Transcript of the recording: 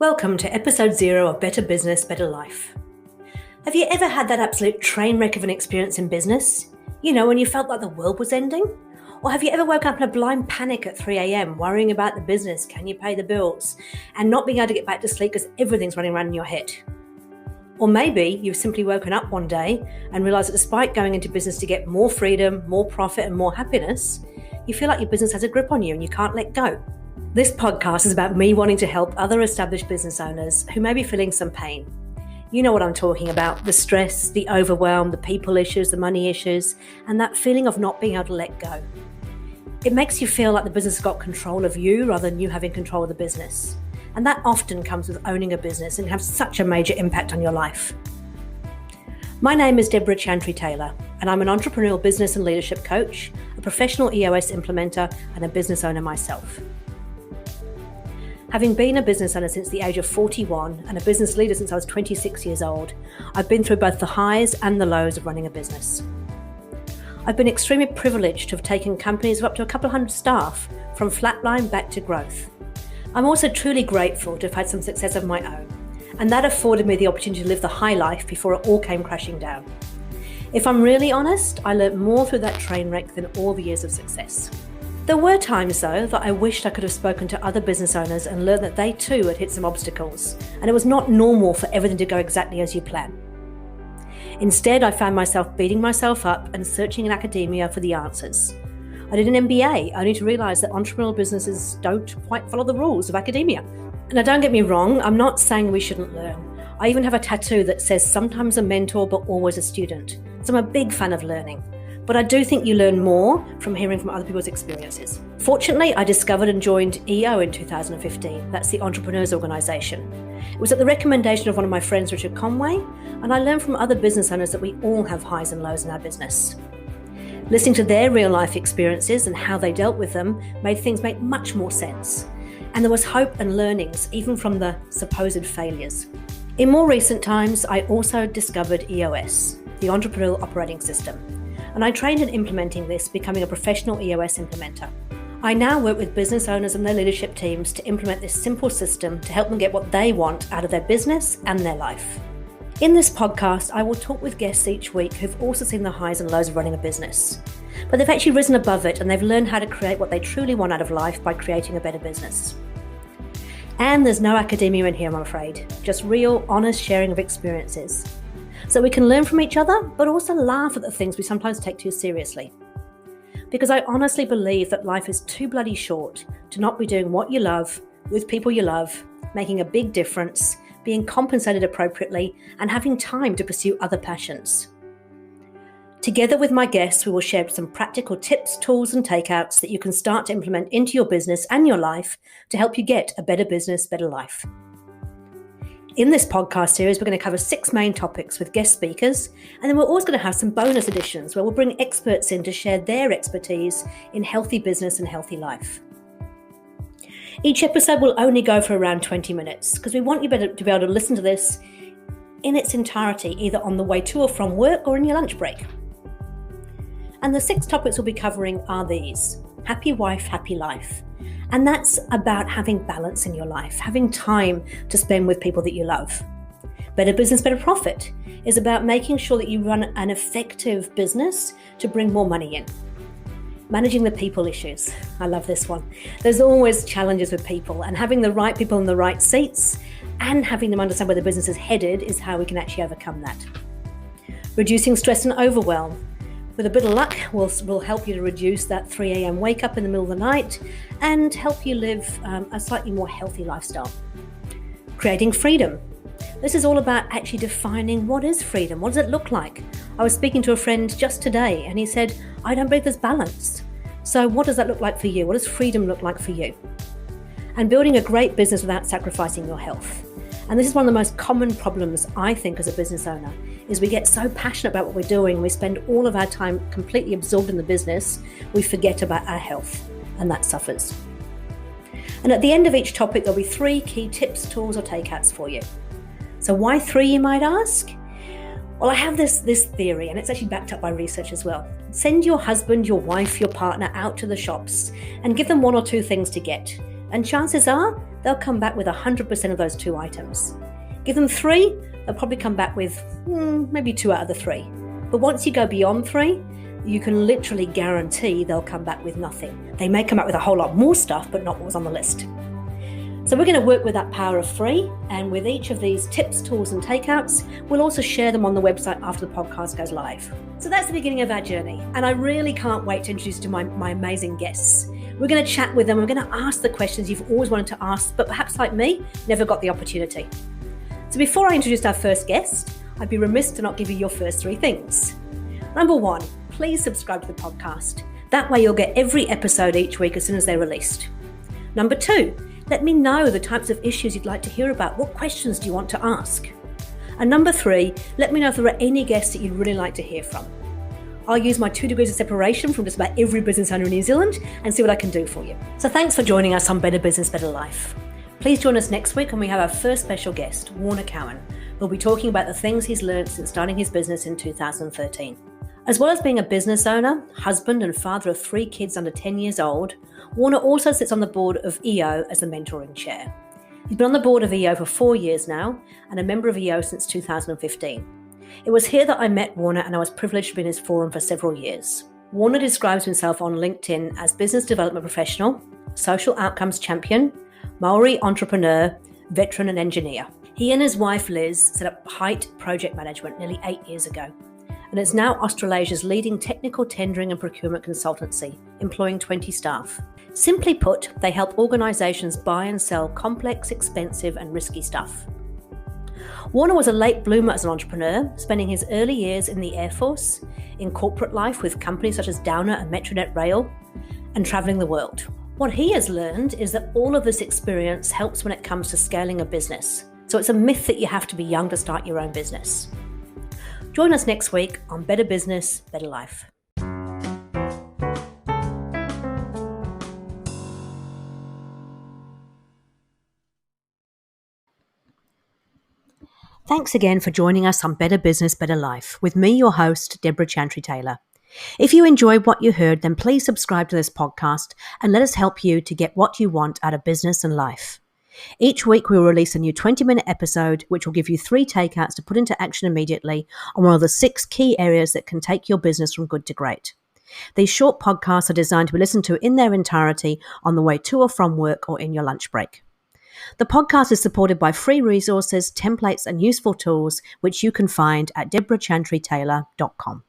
Welcome to episode 0 of Better Business, Better Life. Have you ever had that absolute train wreck of an experience in business? You know, when you felt like the world was ending? Or have you ever woken up in a blind panic at 3 a.m. worrying about the business, can you pay the bills, and not being able to get back to sleep because everything's running around in your head? Or maybe you've simply woken up one day and realised that despite going into business to get more freedom, more profit and more happiness, you feel like your business has a grip on you and you can't let go. This podcast is about me wanting to help other established business owners who may be feeling some pain. You know what I'm talking about, the stress, the overwhelm, the people issues, the money issues, and that feeling of not being able to let go. It makes you feel like the business has got control of you rather than you having control of the business. And that often comes with owning a business and can have such a major impact on your life. My name is Chantry-Taylor, and I'm an entrepreneurial business and leadership coach, a professional EOS implementer, and a business owner myself. Having been a business owner since the age of 41 and a business leader since I was 26 years old, I've been through both the highs and the lows of running a business. I've been extremely privileged to have taken companies of up to a couple of hundred staff from flatline back to growth. I'm also truly grateful to have had some success of my own, and that afforded me the opportunity to live the high life before it all came crashing down. If I'm really honest, I learned more through that train wreck than all the years of success. There were times, though, that I wished I could have spoken to other business owners and learned that they too had hit some obstacles, and it was not normal for everything to go exactly as you plan. Instead, I found myself beating myself up and searching in academia for the answers. I did an MBA, only to realise that entrepreneurial businesses don't quite follow the rules of academia. Now, don't get me wrong, I'm not saying we shouldn't learn. I even have a tattoo that says sometimes a mentor, but always a student. So I'm a big fan of learning. But I do think you learn more from hearing from other people's experiences. Fortunately, I discovered and joined EO in 2015. That's the Entrepreneurs Organisation. It was at the recommendation of one of my friends, Richard Conway, and I learned from other business owners that we all have highs and lows in our business. Listening to their real life experiences and how they dealt with them made things make much more sense. And there was hope and learnings, even from the supposed failures. In more recent times, I also discovered EOS, the Entrepreneurial Operating System. And I trained in implementing this, becoming a professional EOS implementer. I now work with business owners and their leadership teams to implement this simple system to help them get what they want out of their business and their life. In this podcast, I will talk with guests each week who've also seen the highs and lows of running a business. But they've actually risen above it and they've learned how to create what they truly want out of life by creating a better business. And there's no academia in here, I'm afraid. Just real, honest sharing of experiences. So we can learn from each other, but also laugh at the things we sometimes take too seriously. Because I honestly believe that life is too bloody short to not be doing what you love, with people you love, making a big difference, being compensated appropriately, and having time to pursue other passions. Together with my guests, we will share some practical tips, tools, and takeouts that you can start to implement into your business and your life to help you get a better business, better life. In this podcast series, we're going to cover 6 main topics with guest speakers, and then we're also going to have some bonus editions where we'll bring experts in to share their expertise in healthy business and healthy life. Each episode will only go for around 20 minutes because we want you to be able to listen to this in its entirety, either on the way to or from work or in your lunch break. And the 6 topics we'll be covering are these: happy wife, happy life. And that's about having balance in your life, having time to spend with people that you love. Better business, better profit is about making sure that you run an effective business to bring more money in. Managing the people issues. I love this one. There's always challenges with people, and having the right people in the right seats and having them understand where the business is headed is how we can actually overcome that. Reducing stress and overwhelm. With a bit of luck, we'll help you to reduce that 3 a.m. wake up in the middle of the night and help you live a slightly more healthy lifestyle. Creating freedom. This is all about actually defining what is freedom. What does it look like? I was speaking to a friend just today and he said, I don't believe there's balance. So what does that look like for you? What does freedom look like for you? And building a great business without sacrificing your health. And this is one of the most common problems, I think, as a business owner, is we get so passionate about what we're doing, we spend all of our time completely absorbed in the business, we forget about our health, and that suffers. And at the end of each topic, there'll be 3 key tips, tools, or takeouts for you. So why 3, you might ask? Well, I have this theory, and it's actually backed up by research as well. Send your husband, your wife, your partner out to the shops and give them 1 or 2 things to get. And chances are they'll come back with 100% of those 2 items. Give them 3, they'll probably come back with maybe 2 out of the 3. But once you go beyond 3, you can literally guarantee they'll come back with nothing. They may come back with a whole lot more stuff, but not what was on the list. So we're going to work with that power of 3, and with each of these tips, tools and takeouts, we'll also share them on the website after the podcast goes live. So that's the beginning of our journey, and I really can't wait to introduce you to my amazing guests. We're going to chat with them, we're going to ask the questions you've always wanted to ask, but perhaps like me, never got the opportunity. So before I introduce our first guest, I'd be remiss to not give you your first 3 things. Number 1, please subscribe to the podcast. That way you'll get every episode each week as soon as they're released. Number 2, let me know the types of issues you'd like to hear about. What questions do you want to ask? And number 3, let me know if there are any guests that you'd really like to hear from. I'll use my 2 degrees of separation from just about every business owner in New Zealand and see what I can do for you. So thanks for joining us on Better Business, Better Life. Please join us next week when we have our first special guest, Warner Cowan, who'll be talking about the things he's learned since starting his business in 2013. As well as being a business owner, husband and father of 3 kids under 10 years old, Warner also sits on the board of EO as the mentoring chair. He's been on the board of EO for 4 years now and a member of EO since 2015. It was here that I met Warner, and I was privileged to be in his forum for several years. Warner describes himself on LinkedIn as business development professional, social outcomes champion, Maori entrepreneur, veteran and engineer. He and his wife Liz set up Height Project Management nearly 8 years ago, and it's now Australasia's leading technical tendering and procurement consultancy, employing 20 staff. Simply put, they help organisations buy and sell complex, expensive and risky stuff. Warner was a late bloomer as an entrepreneur, spending his early years in the Air Force, in corporate life with companies such as Downer and Metronet Rail, and travelling the world. What he has learned is that all of this experience helps when it comes to scaling a business. So it's a myth that you have to be young to start your own business. Join us next week on Better Business, Better Life. Thanks again for joining us on Better Business, Better Life with me, your host, Deborah Chantry-Taylor. If you enjoyed what you heard, then please subscribe to this podcast and let us help you to get what you want out of business and life. Each week we will release a new 20-minute episode which will give you 3 takeouts to put into action immediately on one of the 6 key areas that can take your business from good to great. These short podcasts are designed to be listened to in their entirety on the way to or from work or in your lunch break. The podcast is supported by free resources, templates and useful tools which you can find at deborahchantrytaylor.com.